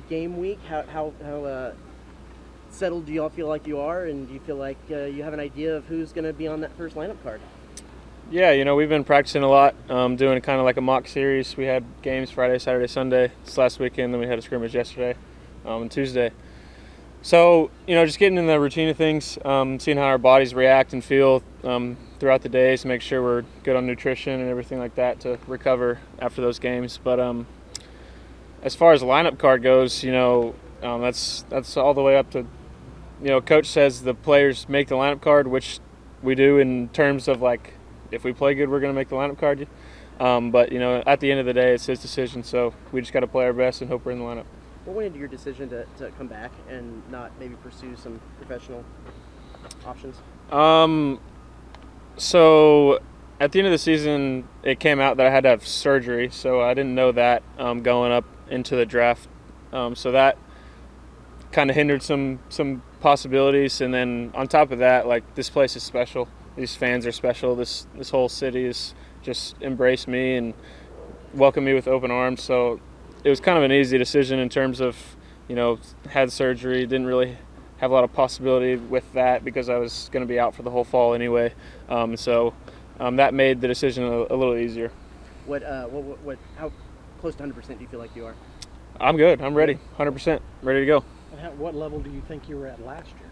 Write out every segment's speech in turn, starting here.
game week? How settled do you all feel like you are, and do you feel like you have an idea of who's going to be on that first lineup card? Yeah, we've been practicing a lot, doing kind of like a mock series. We had games Friday, Saturday, Sunday this last weekend, then we had a scrimmage yesterday and Tuesday. So, just getting in the routine of things, seeing how our bodies react and feel throughout the days to make sure we're good on nutrition and everything like that to recover after those games. But as far as the lineup card goes, that's all the way up to, coach says the players make the lineup card, which we do in terms of like, if we play good, we're going to make the lineup card. But, at the end of the day, it's his decision. So we just got to play our best and hope we're in the lineup. What went into your decision to come back and not maybe pursue some professional options? So at the end of the season, it came out that I had to have surgery. So I didn't know that going up into the draft. So that kind of hindered some possibilities. And then on top of that, like, this place is special. These fans are special. This whole city has just embraced me and welcomed me with open arms. So it was kind of an easy decision in terms of, had surgery, didn't really have a lot of possibility with that because I was going to be out for the whole fall anyway. So that made the decision a little easier. How close to 100% do you feel like you are? I'm good. I'm ready. 100% ready to go. And what level do you think you were at last year?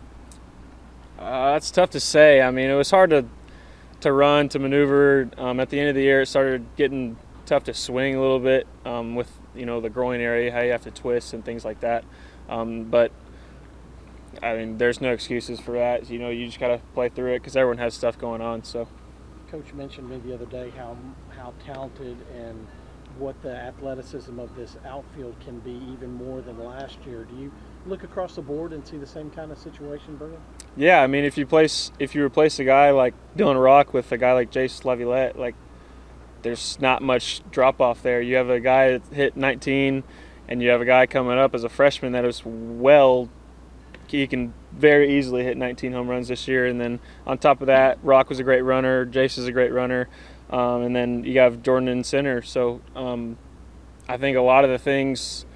That's tough to say. I mean, it was hard to run, to maneuver. At the end of the year, it started getting tough to swing a little bit with the groin area, how you have to twist and things like that. But I mean, there's no excuses for that. You just got to play through it because everyone has stuff going on. So, Coach mentioned me the other day how talented and what the athleticism of this outfield can be even more than last year. Do you look across the board and see the same kind of situation, Bergen? Yeah, I mean, if you replace a guy like Dylan Rock with a guy like Jace Laviolette, like, there's not much drop off there. You have a guy that hit 19, and you have a guy coming up as a freshman that is he can very easily hit 19 home runs this year. And then on top of that, Rock was a great runner, Jace is a great runner, and then you have Jordan in center. So I think a lot of the things,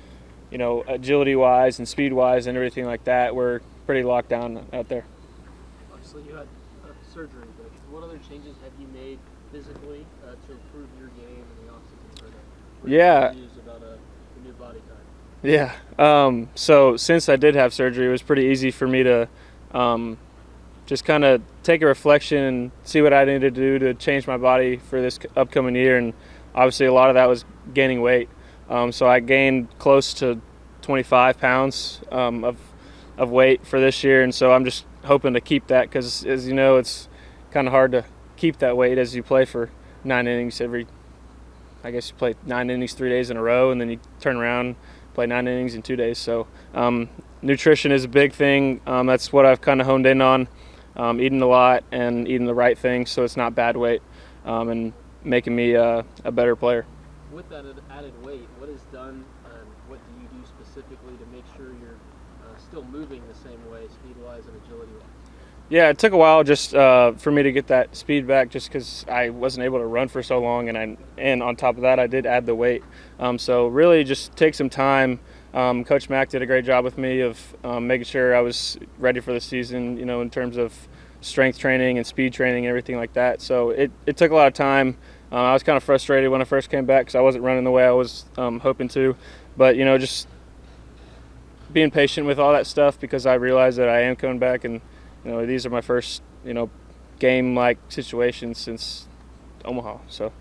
agility-wise and speed-wise and everything like that, we're pretty locked down out there. Obviously, you had surgery, but what other changes have you made physically to improve your game in the offseason? Yeah. News about the new body type. Yeah. So since I did have surgery, it was pretty easy for me to just kind of take a reflection and see what I needed to do to change my body for this upcoming year. And obviously a lot of that was gaining weight. So I gained close to 25 pounds of weight for this year. And so I'm just hoping to keep that because, as you know, it's kind of hard to keep that weight as you play for 9 innings you play 9 innings 3 days in a row, and then you turn around, play 9 innings in 2 days. So nutrition is a big thing. That's what I've kind of honed in on, eating a lot and eating the right things so it's not bad weight and making me a better player. With that added weight, what is done and what do you do specifically to make sure you're still moving the same way, speed-wise and agility-wise? Yeah, it took a while just for me to get that speed back just because I wasn't able to run for so long, and on top of that, I did add the weight. So really just take some time. Coach Mack did a great job with me of making sure I was ready for the season, in terms of strength training and speed training and everything like that. So it took a lot of time. I was kind of frustrated when I first came back because I wasn't running the way I was hoping to. But, just being patient with all that stuff because I realized that I am coming back and, these are my first, game-like situations since Omaha. So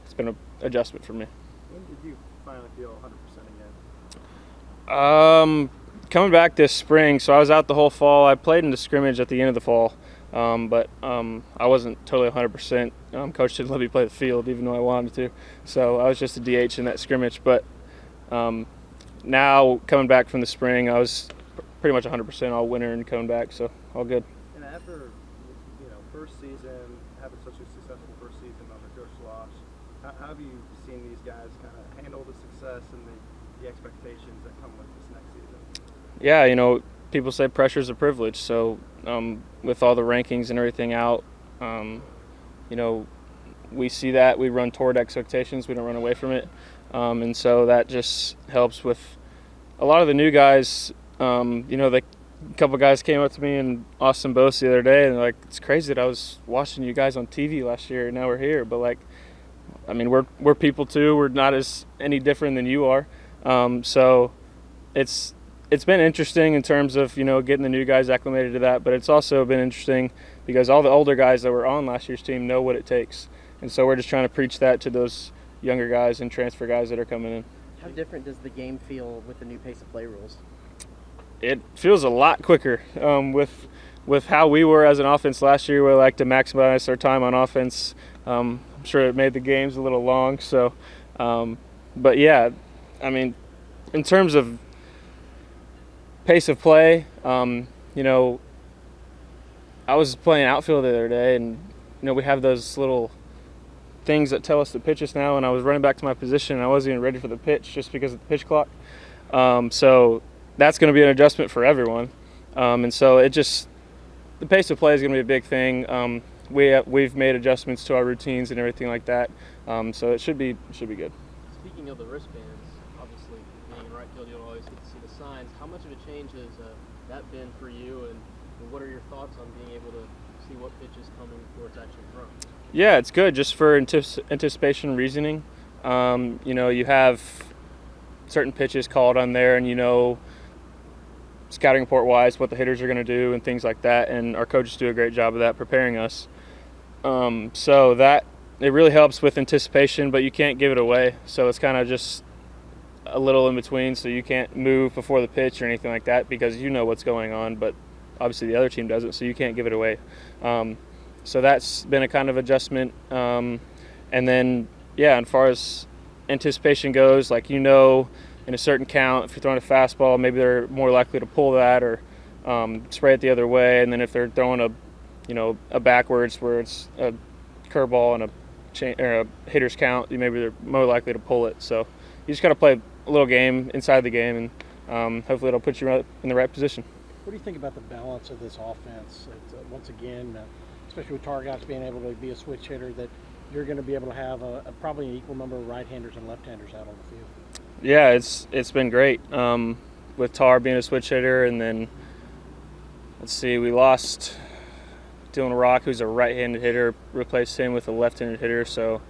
it's been an adjustment for me. When did you finally feel 100% again? Coming back this spring, so I was out the whole fall. I played in the scrimmage at the end of the fall, but I wasn't totally 100%. Coach didn't let me play the field even though I wanted to. So I was just a DH in that scrimmage. But now coming back from the spring, I was pretty much 100% all winter and coming back, so all good. And after, first season, having such a successful first season under Coach Slosh, how have you seen these guys kind of handle the success and the expectations that come with this next season? Yeah, people say pressure is a privilege, so with all the rankings and everything out, we see that. We run toward expectations. We don't run away from it. And so that just helps with a lot of the new guys, a couple guys came up to me in Austin Bose the other day, and they're like, "It's crazy that I was watching you guys on TV last year, and now we're here." But like, I mean, we're people too. We're not as any different than you are. So it's been interesting in terms of getting the new guys acclimated to that. But it's also been interesting because all the older guys that were on last year's team know what it takes, and so we're just trying to preach that to those younger guys and transfer guys that are coming in. How different does the game feel with the new pace of play rules? It feels a lot quicker with how we were as an offense last year. We like to maximize our time on offense. I'm sure it made the games a little long. So, but yeah, I mean, in terms of pace of play, I was playing outfield the other day, and we have those little things that tell us to pitch us now. And I was running back to my position, and I wasn't even ready for the pitch just because of the pitch clock. So that's going to be an adjustment for everyone, and so the pace of play is going to be a big thing. We've made adjustments to our routines and everything like that, so it should be good. Speaking of the wristbands, obviously being in right field, you'll always get to see the signs. How much of a change has that been for you, and what are your thoughts on being able to see what pitch is coming before it's actually thrown? Yeah, it's good just for anticipation reasoning. You have certain pitches called on there, and scouting report wise what the hitters are going to do and things like that, and our coaches do a great job of that, preparing us. So that it really helps with anticipation, but you can't give it away, so it's kind of just a little in between, so you can't move before the pitch or anything like that because you know what's going on, but obviously the other team doesn't, so you can't give it away. So that's been a kind of adjustment. And then as far as anticipation goes, in a certain count, if you're throwing a fastball, maybe they're more likely to pull that or spray it the other way. And then if they're throwing a backwards where it's a curveball and a hitter's count, maybe they're more likely to pull it. So you just got to play a little game inside the game, and hopefully it'll put you in the right position. What do you think about the balance of this offense? Once again, especially with Targots being able to be a switch hitter, that you're going to be able to have probably an equal number of right-handers and left-handers out on the field. Yeah, it's been great with Tar being a switch hitter, and then let's see, we lost Dylan Rock, who's a right-handed hitter, replaced him with a left-handed hitter. So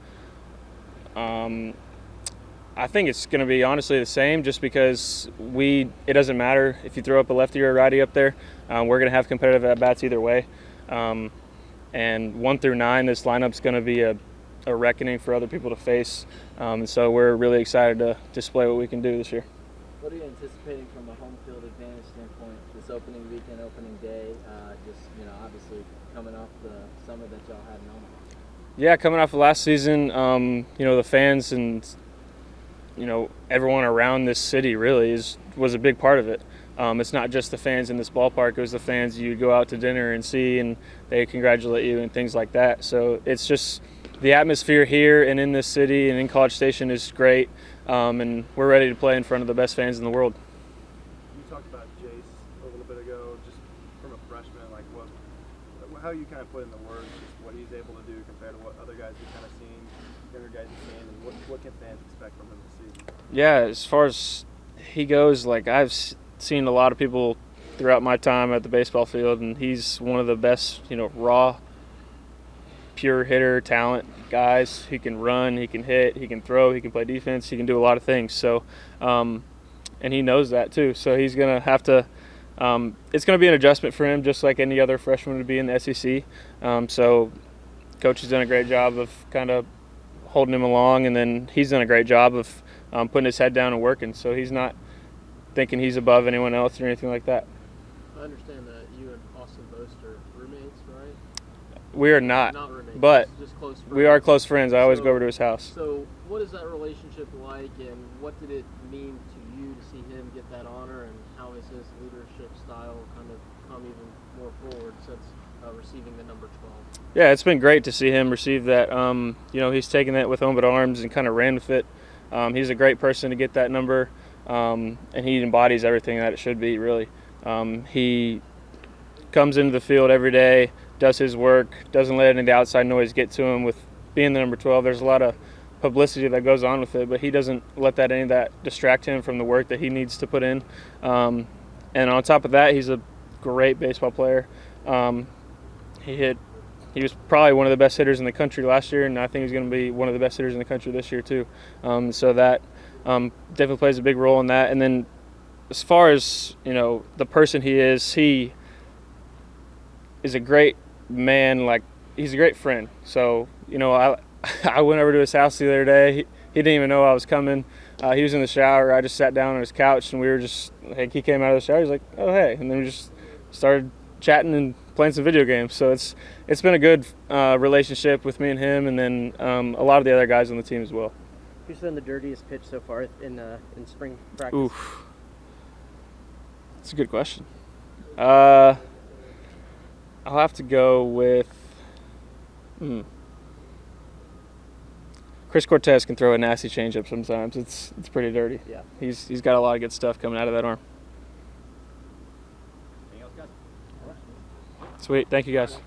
I think it's going to be honestly the same, just because it doesn't matter if you throw up a lefty or a righty up there. We're going to have competitive at bats either way. And 1 through 9, this lineup's going to be a reckoning for other people to face. And so we're really excited to display what we can do this year. What are you anticipating from a home field advantage standpoint this opening weekend, opening day? Obviously coming off the summer that y'all had in Omaha. Yeah, coming off of last season, the fans and everyone around this city really was a big part of it. It's not just the fans in this ballpark; it was the fans you go out to dinner and see, and they congratulate you and things like that. So it's just the atmosphere here and in this city and in College Station is great, and we're ready to play in front of the best fans in the world. You talked about Jace a little bit ago, just from a freshman, how you kind of put in the words just what he's able to do compared to what other guys you've kind of seen, younger guys have seen, and what can fans expect from him this season? Yeah, as far as he goes, I've seen a lot of people throughout my time at the baseball field, and he's one of the best, raw, pure hitter talent guys. He can run, he can hit, he can throw, he can play defense, he can do a lot of things. So, and he knows that too. So he's going to have to it's going to be an adjustment for him, just like any other freshman would be in the SEC. So coach has done a great job of kind of holding him along, and then he's done a great job of putting his head down and working. So he's not thinking he's above anyone else or anything like that. I understand that you and Austin Bose are roommates, right? We are not roommates, but just close friends. We are close friends. I always go over to his house. So what is that relationship like, and what did it mean to you to see him get that honor, and how has his leadership style kind of come even more forward since receiving the number 12? Yeah, it's been great to see him receive that. He's taken that with open arms and kind of ran with it. He's a great person to get that number, and he embodies everything that it should be, really. He comes into the field every day, does his work, doesn't let any of the outside noise get to him with being the number 12. There's a lot of publicity that goes on with it, but he doesn't let any of that distract him from the work that he needs to put in. And on top of that, he's a great baseball player. He was probably one of the best hitters in the country last year, and I think he's going to be one of the best hitters in the country this year too. So that definitely plays a big role in that. And then as far as, the person he is a great man. Like, he's a great friend. So, I went over to his house the other day. He didn't even know I was coming. He was in the shower. I just sat down on his couch, and we were just, like, he came out of the shower. He's like, oh, hey. And then we just started chatting and playing some video games. So it's been a good relationship with me and him, and then a lot of the other guys on the team as well. Who's been the dirtiest pitch so far in spring practice? Oof. That's a good question. I'll have to go with Chris Cortez. Can throw a nasty changeup sometimes. It's pretty dirty. Yeah. He's got a lot of good stuff coming out of that arm. Anything else, guys? Sweet. Thank you, guys.